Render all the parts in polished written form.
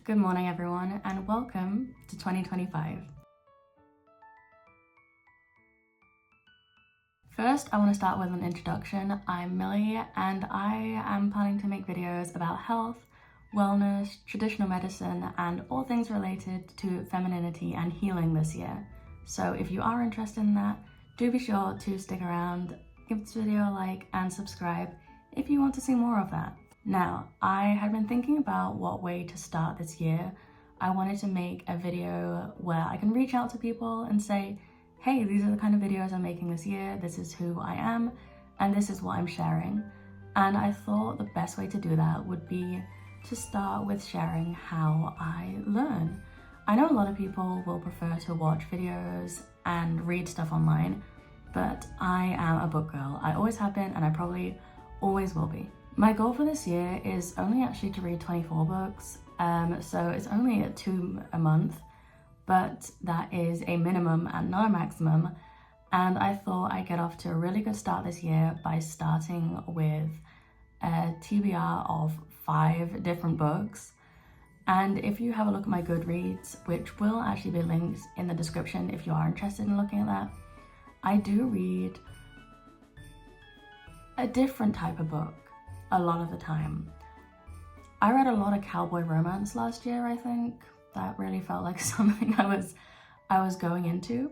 Good morning everyone and welcome to 2025. First, I want to start with an introduction. I'm Millie and I am planning to make videos about health, wellness, traditional medicine and all things related to femininity and healing this year. So if you are interested in that, do be sure to stick around, give this video a like and subscribe if you want to see more of that. Now, I had been thinking about what way to start this year. I wanted to make a video where I can reach out to people and say, hey, these are the kind of videos I'm making this year, this is who I am, and this is what I'm sharing. And I thought the best way to do that would be to start with sharing how I learn. I know a lot of people will prefer to watch videos and read stuff online, but I am a book girl. I always have been and I probably always will be. My goal for this year is only actually to read 24 books, so it's only 2 a month, but that is a minimum and not a maximum. And I thought I'd get off to a really good start this year by starting with a TBR of 5 different books. And if you have a look at my Goodreads, which will actually be linked in the description if you are interested in looking at that, I do read a different type of book a lot of the time. I read a lot of cowboy romance last year, I think. That really felt like something I was going into.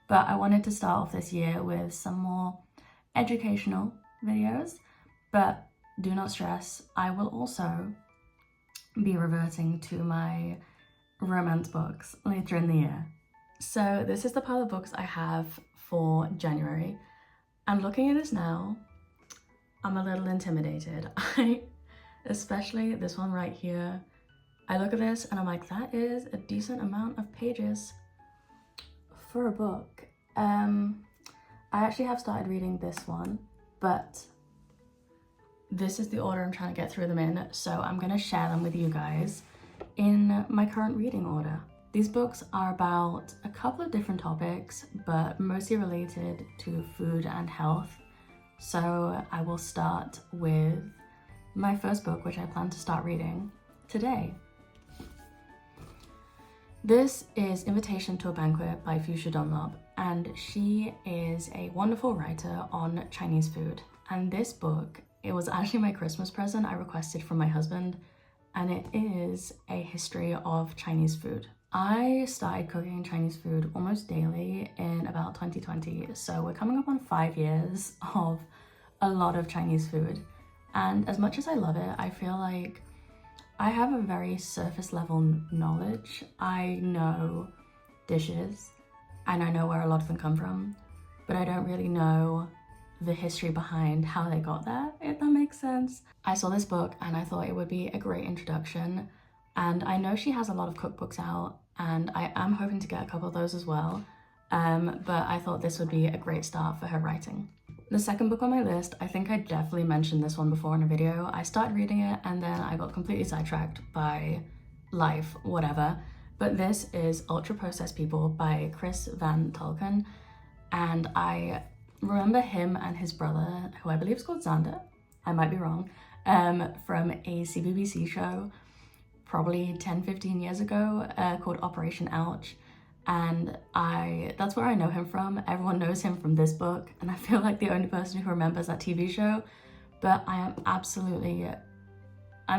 But I wanted to start off this year with some more educational videos. But do not stress, I will also be reverting to my romance books later in the year. So this is the pile of books I have for January. And looking at this now, I'm a little intimidated. Especially this one right here. I look at this and I'm like, that is a decent amount of pages for a book. I actually have started reading this one, but this is the order I'm trying to get through them in, so I'm gonna share them with you guys in my current reading order. These books are about a couple of different topics, but mostly related to food and health. So I will start with my first book, which I plan to start reading today. This is Invitation to a Banquet by Fuchsia Dunlop, and she is a wonderful writer on Chinese food. And this book, it was actually my Christmas present I requested from my husband, and it is a history of Chinese food. I started cooking Chinese food almost daily in about 2020, so we're coming up on 5 years of a lot of Chinese food. And as much as I love it, I feel like I have a very surface level knowledge. I know dishes and I know where a lot of them come from, but I don't really know the history behind how they got there, if that makes sense. I saw this book and I thought it would be a great introduction, and I know she has a lot of cookbooks out and I am hoping to get a couple of those as well, but I thought this would be a great start for her writing. The second book on my list, I think I definitely mentioned this one before in a video. I started reading it and then I got completely sidetracked by life, whatever. But this is Ultra Processed People by Chris Van Tulken. And I remember him and his brother, who I believe is called Xander, I might be wrong, from a CBBC show probably 10-15 years ago called Operation Ouch. And that's where I know him from. Everyone knows him from this book, and I feel like the only person who remembers that TV show. But I'm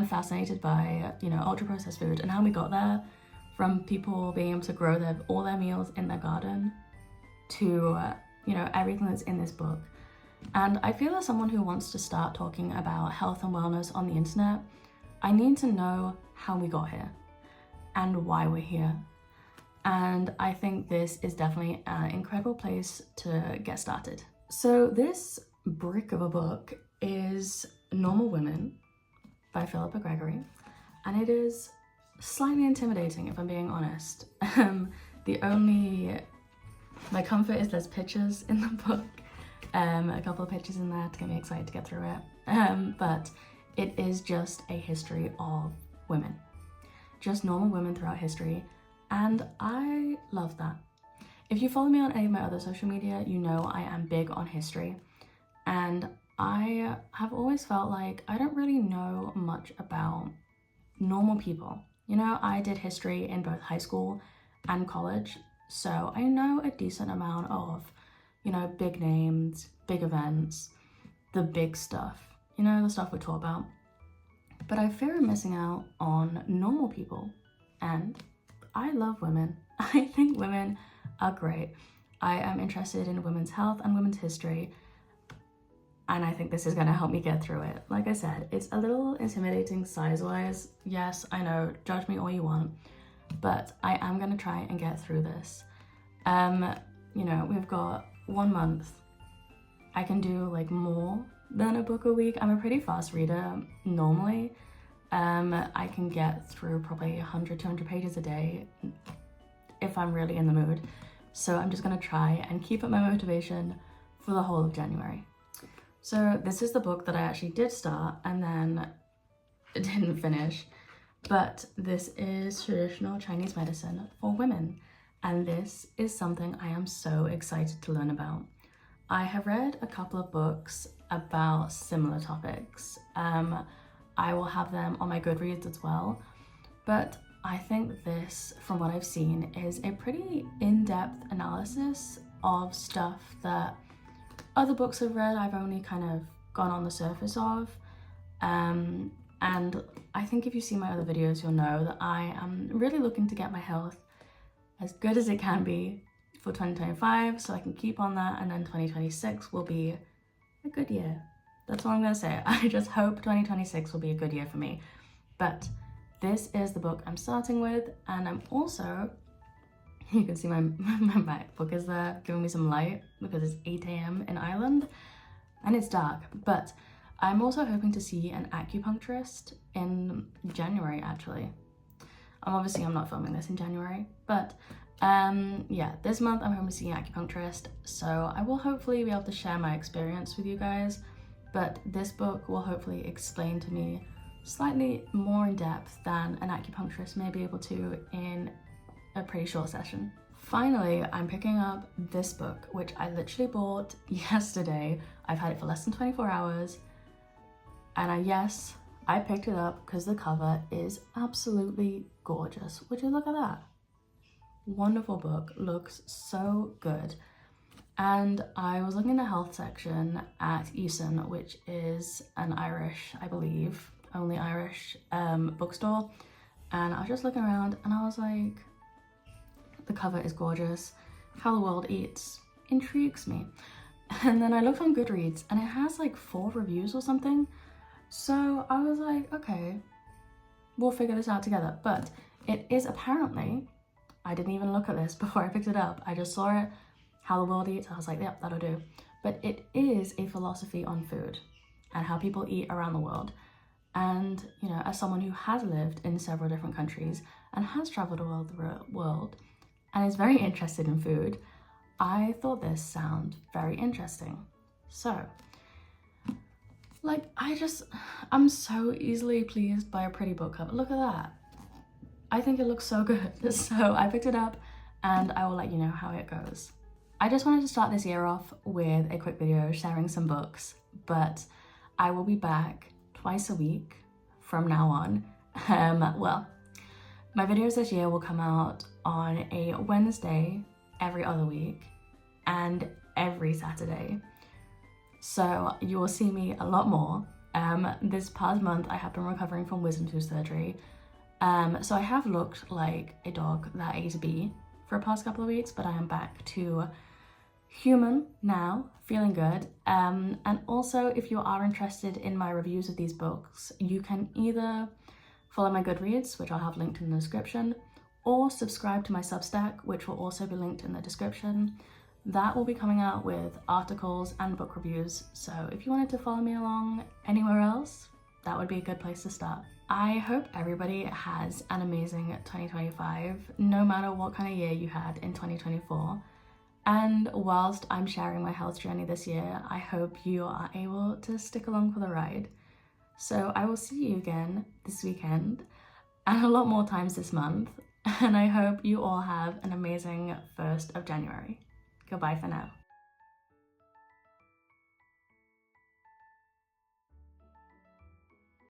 fascinated by, ultra processed food and how we got there, from people being able to grow all their meals in their garden to, everything that's in this book. And I feel as someone who wants to start talking about health and wellness on the internet, I need to know how we got here and why we're here. And I think this is definitely an incredible place to get started. So this brick of a book is Normal Women by Philippa Gregory, and it is slightly intimidating if I'm being honest. My comfort is there's pictures in the book, a couple of pictures in there to get me excited to get through it, but it is just a history of women, just normal women throughout history. And I love that. If you follow me on any of my other social media, you know I am big on history. And I have always felt like I don't really know much about normal people. You know, I did history in both high school and college, so I know a decent amount of, you know, big names, big events, the big stuff, you know, the stuff we talk about. But I fear missing out on normal people, and I love women. I think women are great. I am interested in women's health and women's history, and I think this is going to help me get through it. Like I said, it's a little intimidating size-wise. Yes, I know, judge me all you want, but I am going to try and get through this. You know, we've got 1 month. I can do like more than a book a week. I'm a pretty fast reader normally. I can get through probably 100, 200 pages a day if I'm really in the mood. So I'm just gonna try and keep up my motivation for the whole of January. So this is the book that I actually did start and then didn't finish, but this is Traditional Chinese Medicine for Women. And this is something I am so excited to learn about. I have read a couple of books about similar topics. I will have them on my Goodreads as well, but I think this, from what I've seen, is a pretty in-depth analysis of stuff that other books I've read I've only kind of gone on the surface of. And I think if you see my other videos, you'll know that I am really looking to get my health as good as it can be for 2025, so I can keep on that, and then 2026 will be a good year. That's all I'm gonna say. I just hope 2026 will be a good year for me. But this is the book I'm starting with, and I'm also, you can see my MacBook is there giving me some light because it's 8 a.m. in Ireland and it's dark, but I'm also hoping to see an acupuncturist in January actually. Obviously I'm not filming this in January, but yeah, this month I'm hoping to see an acupuncturist, so I will hopefully be able to share my experience with you guys, but this book will hopefully explain to me slightly more in depth than an acupuncturist may be able to in a pretty short session. Finally, I'm picking up this book, which I literally bought yesterday. I've had it for less than 24 hours, and yes, I picked it up because the cover is absolutely gorgeous. Would you look at that? Wonderful book, looks so good. And I was looking in the health section at Eason, which is an Irish, I believe, only Irish bookstore. And I was just looking around and I was like, the cover is gorgeous. How the World Eats intrigues me. And then I looked on Goodreads and it has like 4 reviews or something. So I was like, okay, we'll figure this out together. But it is apparently, I didn't even look at this before I picked it up. I just saw it, How the World Eats. I was like, yep, that'll do. But it is a philosophy on food and how people eat around the world. And, you know, as someone who has lived in several different countries and has traveled around the world and is very interested in food, I thought this sounded very interesting. So, like, I'm so easily pleased by a pretty book cover. Look at that. I think it looks so good. So I picked it up and I will let you know how it goes. I just wanted to start this year off with a quick video sharing some books, but I will be back twice a week from now on. Well, my videos this year will come out on a Wednesday every other week and every Saturday. So you will see me a lot more. This past month I have been recovering from wisdom tooth surgery. So I have looked like a dog that ate a bee for the past couple of weeks, but I am back to human now, feeling good. And also, if you are interested in my reviews of these books, you can either follow my Goodreads, which I'll have linked in the description, or subscribe to my Substack, which will also be linked in the description. That will be coming out with articles and book reviews, so if you wanted to follow me along anywhere else, that would be a good place to start. I hope everybody has an amazing 2025, no matter what kind of year you had in 2024. And whilst I'm sharing my health journey this year, I hope you are able to stick along for the ride. So I will see you again this weekend and a lot more times this month. And I hope you all have an amazing 1st of January. Goodbye for now.